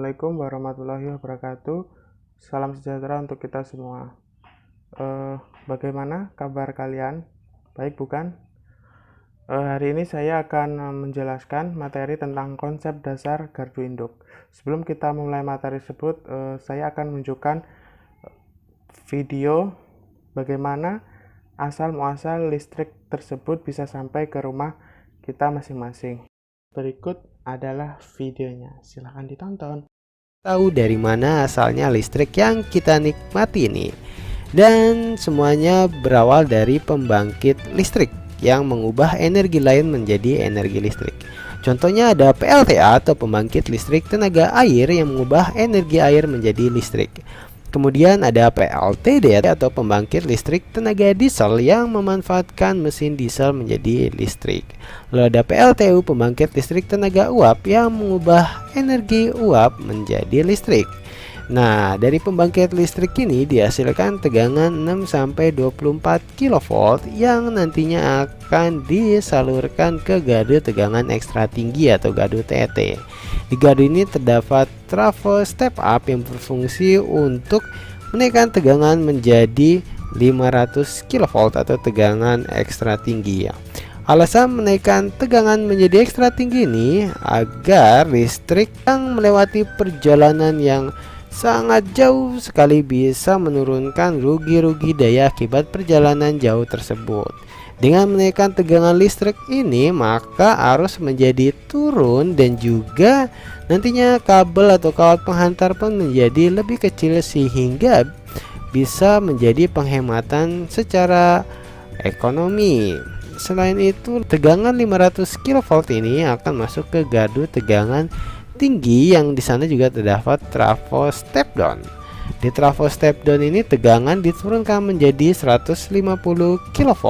Assalamualaikum warahmatullahi wabarakatuh. Salam sejahtera untuk kita semua. Bagaimana kabar kalian? Baik bukan? Hari ini saya akan menjelaskan materi tentang konsep dasar gardu induk. Sebelum kita mulai materi tersebut, saya akan menunjukkan video bagaimana asal muasal listrik tersebut bisa sampai ke rumah kita masing-masing. Berikut adalah videonya, silahkan ditonton. Tahu dari mana asalnya listrik yang kita nikmati ini? Dan semuanya berawal dari pembangkit listrik yang mengubah energi lain menjadi energi listrik. Contohnya ada PLTA atau pembangkit listrik tenaga air yang mengubah energi air menjadi listrik. Kemudian ada PLTD atau pembangkit listrik tenaga diesel yang memanfaatkan mesin diesel menjadi listrik. Lalu ada PLTU, pembangkit listrik tenaga uap yang mengubah energi uap menjadi listrik. Nah, dari pembangkit listrik ini dihasilkan tegangan 6-24 kV yang nantinya akan disalurkan ke gardu tegangan ekstra tinggi atau gardu TET. Di gardu ini terdapat trafo step up yang berfungsi untuk menaikkan tegangan menjadi 500 kV atau tegangan ekstra tinggi. Alasan menaikkan tegangan menjadi ekstra tinggi ini agar listrik yang melewati perjalanan yang sangat jauh sekali bisa menurunkan rugi-rugi daya akibat perjalanan jauh tersebut. Dengan menaikkan tegangan listrik ini, maka arus menjadi turun dan juga nantinya kabel atau kawat penghantar pun menjadi lebih kecil sehingga bisa menjadi penghematan secara ekonomi. Selain itu, tegangan 500 kV ini akan masuk ke gardu tegangan tinggi yang di sana juga terdapat trafo step down. Di trafo step down ini tegangan diturunkan menjadi 150 kV.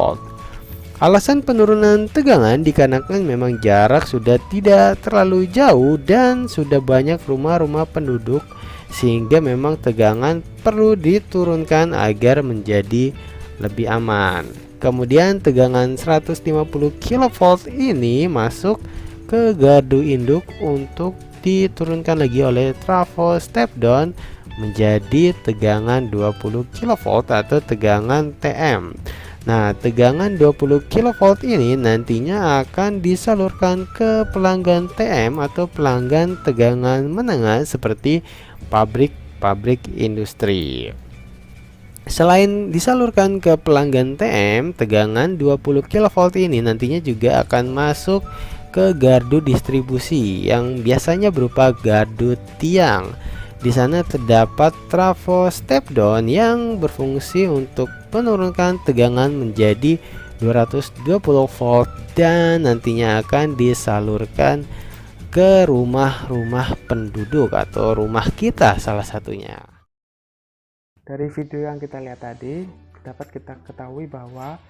Alasan penurunan tegangan dikarenakan memang jarak sudah tidak terlalu jauh dan sudah banyak rumah-rumah penduduk sehingga memang tegangan perlu diturunkan agar menjadi lebih aman. Kemudian tegangan 150 kV ini masuk ke gardu induk untuk diturunkan lagi oleh trafo step down menjadi tegangan 20 kV atau tegangan TM. Nah, tegangan 20 kV ini nantinya akan disalurkan ke pelanggan TM atau pelanggan tegangan menengah seperti pabrik-pabrik industri. Selain disalurkan ke pelanggan TM, tegangan 20 kV ini nantinya juga akan masuk ke gardu distribusi yang biasanya berupa gardu tiang. Di sana terdapat trafo step down yang berfungsi untuk menurunkan tegangan menjadi 220 volt dan nantinya akan disalurkan ke rumah-rumah penduduk atau rumah kita salah satunya. Dari video yang kita lihat tadi, dapat kita ketahui bahwa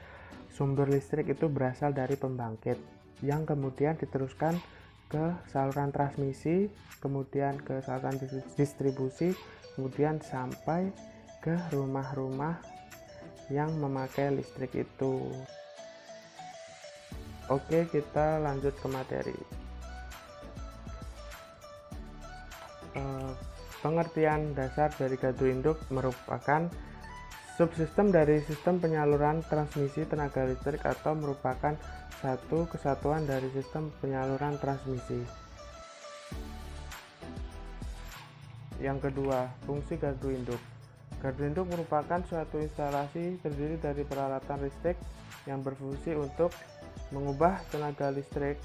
sumber listrik itu berasal dari pembangkit yang kemudian diteruskan ke saluran transmisi, kemudian ke saluran distribusi, kemudian sampai ke rumah-rumah yang memakai listrik itu. Oke, kita lanjut ke materi. Pengertian dasar dari gardu induk merupakan subsistem dari sistem penyaluran transmisi tenaga listrik atau merupakan satu kesatuan dari sistem penyaluran transmisi. Yang kedua, fungsi gardu induk. Gardu induk merupakan suatu instalasi terdiri dari peralatan listrik yang berfungsi untuk mengubah tenaga listrik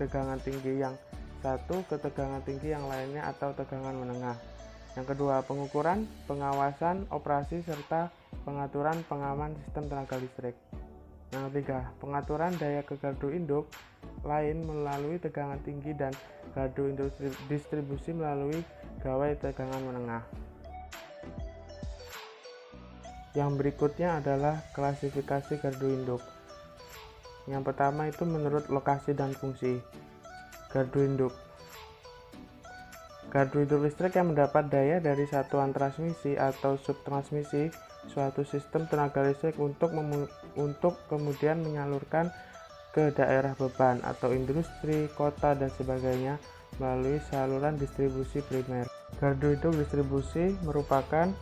tegangan tinggi yang satu ke tegangan tinggi yang lainnya atau tegangan menengah. Yang kedua, pengukuran, pengawasan, operasi, serta pengaturan pengaman sistem tenaga listrik. Yang ketiga, pengaturan daya ke gardu induk lain melalui tegangan tinggi dan gardu induk distribusi melalui gawai tegangan menengah. Yang berikutnya adalah klasifikasi gardu induk. Yang pertama itu menurut lokasi dan fungsi. Gardu induk. Gardu induk listrik yang mendapat daya dari satuan transmisi atau subtransmisi suatu sistem tenaga listrik untuk kemudian menyalurkan ke daerah beban atau industri, kota, dan sebagainya melalui saluran distribusi primer. Gardu induk distribusi merupakan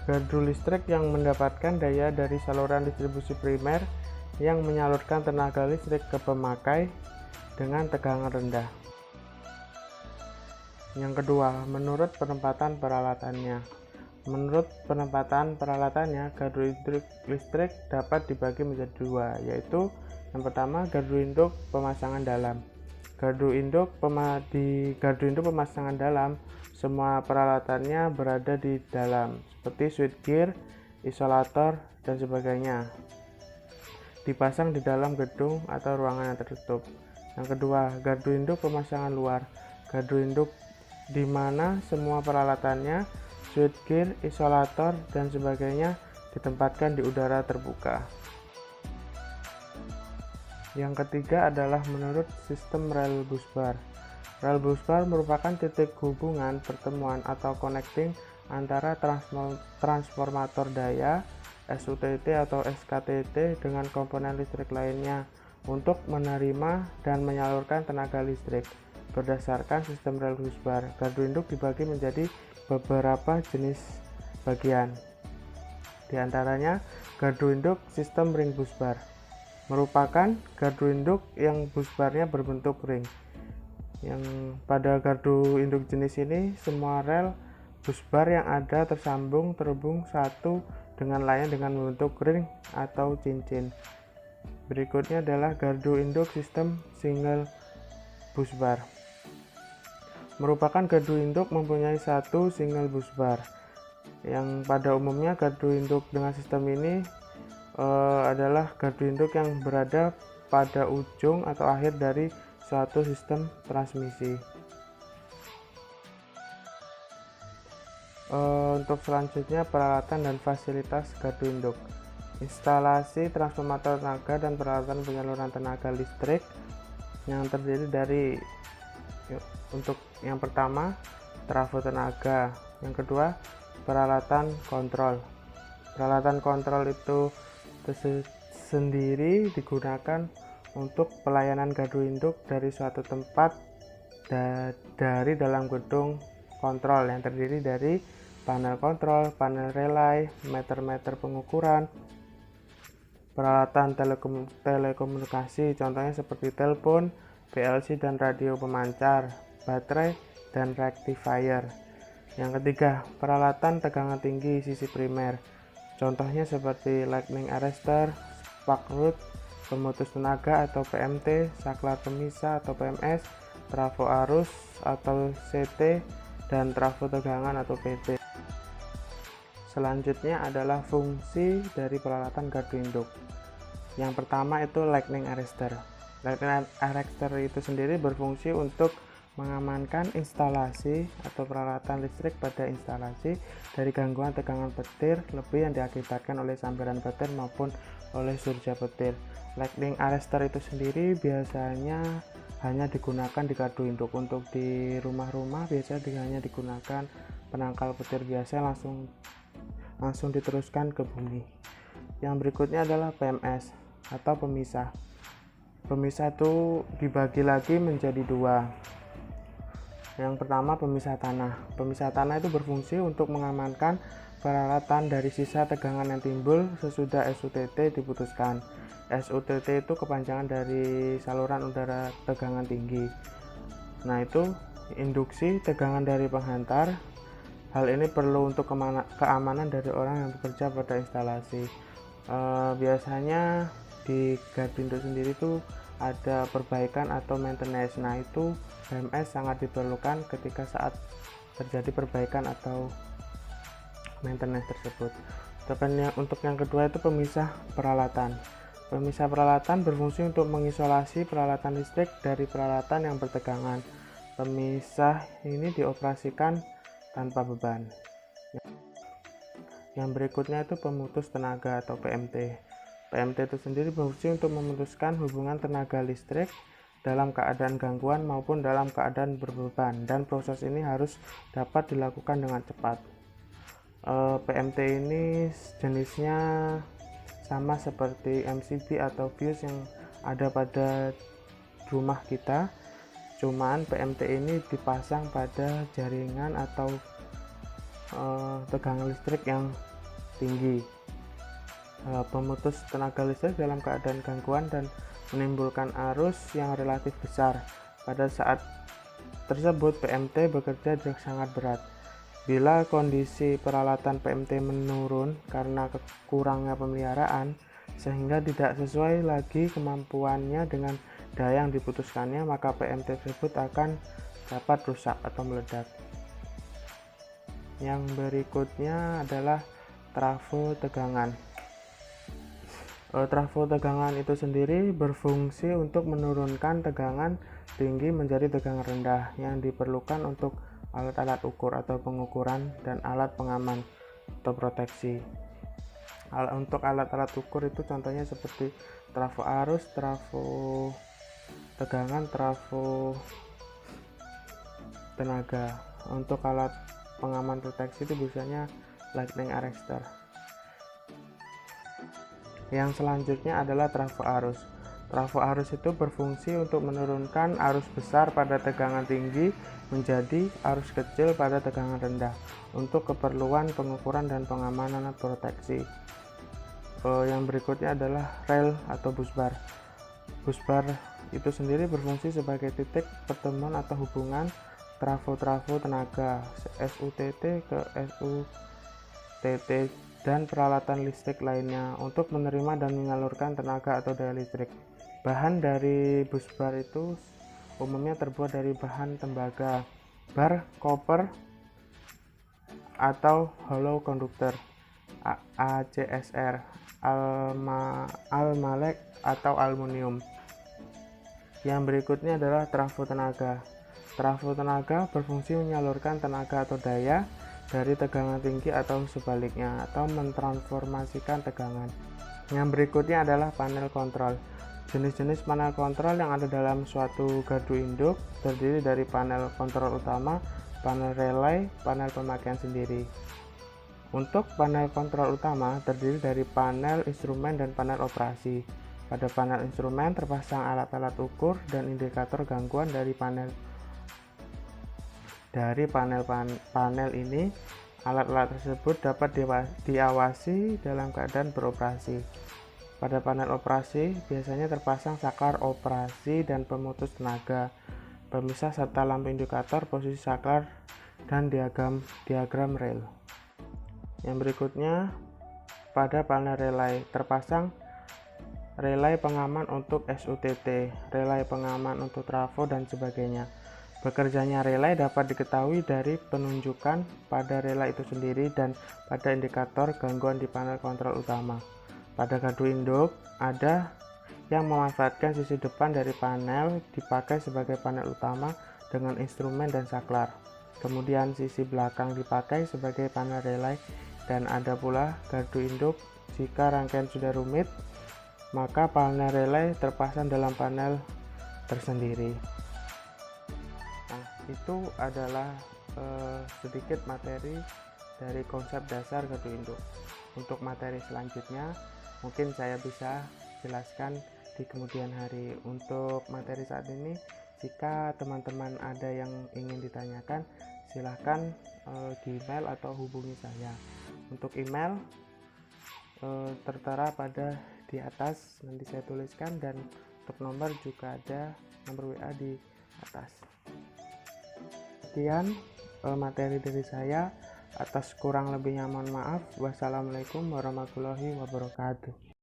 gardu listrik yang mendapatkan daya dari saluran distribusi primer yang menyalurkan tenaga listrik ke pemakai dengan tegangan rendah. Yang kedua, menurut penempatan peralatannya. Menurut penempatan peralatannya, gardu induk listrik dapat dibagi menjadi dua, yaitu yang pertama gardu induk pemasangan dalam. Di gardu induk pemasangan dalam, semua peralatannya berada di dalam, seperti switchgear, isolator, dan sebagainya. Dipasang di dalam gedung atau ruangan yang tertutup. Yang kedua, gardu induk pemasangan luar. Gardu induk di mana semua peralatannya, switchgear, isolator, dan sebagainya ditempatkan di udara terbuka. Yang ketiga adalah menurut sistem rel busbar. Rel busbar merupakan titik hubungan pertemuan atau connecting antara transformator daya, SUTT atau SKTT dengan komponen listrik lainnya untuk menerima dan menyalurkan tenaga listrik. Berdasarkan sistem rel busbar, gardu induk dibagi menjadi beberapa jenis bagian. Di antaranya, gardu induk sistem ring busbar merupakan gardu induk yang busbarnya berbentuk ring. Yang pada gardu induk jenis ini, semua rel busbar yang ada terhubung satu dengan lainnya dengan membentuk ring atau cincin. Berikutnya adalah gardu induk sistem single busbar. Merupakan gardu induk mempunyai satu single busbar. Yang pada umumnya gardu induk dengan sistem ini adalah gardu induk yang berada pada ujung atau akhir dari suatu sistem transmisi. Untuk selanjutnya, peralatan dan fasilitas gardu induk. Instalasi transformator tenaga dan peralatan penyaluran tenaga listrik yang terdiri dari untuk yang pertama, trafo tenaga. Yang kedua, peralatan kontrol. Peralatan kontrol itu sendiri digunakan untuk pelayanan gardu induk dari suatu tempat dari dalam gedung kontrol yang terdiri dari panel kontrol, panel relay, meter-meter pengukuran, peralatan telekomunikasi, contohnya seperti telepon, PLC dan radio pemancar, baterai, dan rectifier. Yang ketiga, peralatan tegangan tinggi sisi primer, contohnya seperti lightning arrestor, spark plug, pemutus tenaga atau PMT, saklar pemisah atau PMS, trafo arus atau CT, dan trafo tegangan atau PT. Selanjutnya adalah fungsi dari peralatan gardu induk. Yang pertama itu lightning arrestor. Lightning arrestor itu sendiri berfungsi untuk mengamankan instalasi atau peralatan listrik pada instalasi dari gangguan tegangan petir lebih yang diakibatkan oleh sambaran petir maupun oleh surja petir. Lightning arrestor itu sendiri biasanya hanya digunakan di gardu induk. Untuk di rumah-rumah biasanya hanya digunakan penangkal petir biasa langsung diteruskan ke bumi. Yang berikutnya adalah PMS atau pemisah. Pemisah itu dibagi lagi menjadi dua. Yang pertama, pemisah tanah. Pemisah tanah itu berfungsi untuk mengamankan peralatan dari sisa tegangan yang timbul sesudah SUTT diputuskan. SUTT itu kepanjangan dari saluran udara tegangan tinggi. Nah, itu induksi tegangan dari penghantar. Hal ini perlu untuk keamanan dari orang yang bekerja pada instalasi. Biasanya di gardu induk sendiri itu ada perbaikan atau maintenance. Nah, itu PMS sangat diperlukan ketika saat terjadi perbaikan atau maintenance tersebut. Untuk yang kedua itu pemisah peralatan. Pemisah peralatan berfungsi untuk mengisolasi peralatan listrik dari peralatan yang bertegangan. Pemisah ini dioperasikan tanpa beban. Yang berikutnya itu pemutus tenaga atau PMT. PMT itu sendiri berfungsi untuk memutuskan hubungan tenaga listrik dalam keadaan gangguan maupun dalam keadaan berbeban, dan proses ini harus dapat dilakukan dengan cepat. PMT ini jenisnya sama seperti MCB atau fuse yang ada pada rumah kita. cuman PMT ini dipasang pada jaringan atau tegangan listrik yang tinggi. Pemutus tenaga listrik dalam keadaan gangguan dan menimbulkan arus yang relatif besar. Pada saat tersebut PMT bekerja sangat berat. Bila kondisi peralatan PMT menurun karena kurangnya pemeliharaan sehingga tidak sesuai lagi kemampuannya dengan daya yang diputuskannya, maka PMT tersebut akan dapat rusak atau meledak. Yang berikutnya adalah trafo tegangan. Trafo tegangan itu sendiri berfungsi untuk menurunkan tegangan tinggi menjadi tegangan rendah yang diperlukan untuk alat-alat ukur atau pengukuran dan alat pengaman atau proteksi. Untuk alat-alat ukur itu contohnya seperti trafo arus, trafo tegangan, trafo tenaga. Untuk alat pengaman proteksi itu biasanya lightning arrestor. Yang selanjutnya adalah trafo arus. Trafo arus itu berfungsi untuk menurunkan arus besar pada tegangan tinggi menjadi arus kecil pada tegangan rendah untuk keperluan pengukuran dan pengamanan atau proteksi. Yang berikutnya adalah rel atau busbar. Busbar itu sendiri berfungsi sebagai titik pertemuan atau hubungan trafo-trafo tenaga SUTT ke SUTT dan peralatan listrik lainnya untuk menerima dan menyalurkan tenaga atau daya listrik. Bahan dari busbar itu umumnya terbuat dari bahan tembaga, bar, koper, atau hollow conductor, ACSR, almalek, atau aluminium. Yang berikutnya adalah trafo tenaga. Trafo tenaga berfungsi menyalurkan tenaga atau daya dari tegangan tinggi atau sebaliknya, atau mentransformasikan tegangan. Yang berikutnya adalah panel kontrol. Jenis-jenis panel kontrol yang ada dalam suatu gardu induk terdiri dari panel kontrol utama, panel relay, panel pemakaian sendiri. Untuk panel kontrol utama terdiri dari panel instrumen dan panel operasi. Pada panel instrumen terpasang alat-alat ukur dan indikator gangguan dari panel. Dari panel ini, alat-alat tersebut dapat diawasi dalam keadaan beroperasi. Pada panel operasi biasanya terpasang saklar operasi dan pemutus tenaga, pemisah serta lampu indikator posisi saklar dan diagram rel. Yang berikutnya, pada panel relay terpasang relay pengaman untuk SUTT, relay pengaman untuk trafo dan sebagainya. Bekerjanya relay dapat diketahui dari penunjukan pada relay itu sendiri dan pada indikator gangguan di panel kontrol utama. Pada gardu induk, ada yang memanfaatkan sisi depan dari panel dipakai sebagai panel utama dengan instrumen dan saklar. Kemudian sisi belakang dipakai sebagai panel relay, dan ada pula gardu induk jika rangkaian sudah rumit, maka panel relay terpasang dalam panel tersendiri. Nah, itu adalah sedikit materi dari konsep dasar gardu induk. Untuk materi selanjutnya mungkin saya bisa jelaskan di kemudian hari. Untuk materi saat ini, jika teman-teman ada yang ingin ditanyakan, silahkan di email atau hubungi saya. Untuk email tertera pada di atas, nanti saya tuliskan, dan untuk nomor juga ada nomor WA di atas. Sekian materi dari saya. Atas kurang lebihnya mohon maaf. Wassalamualaikum warahmatullahi wabarakatuh.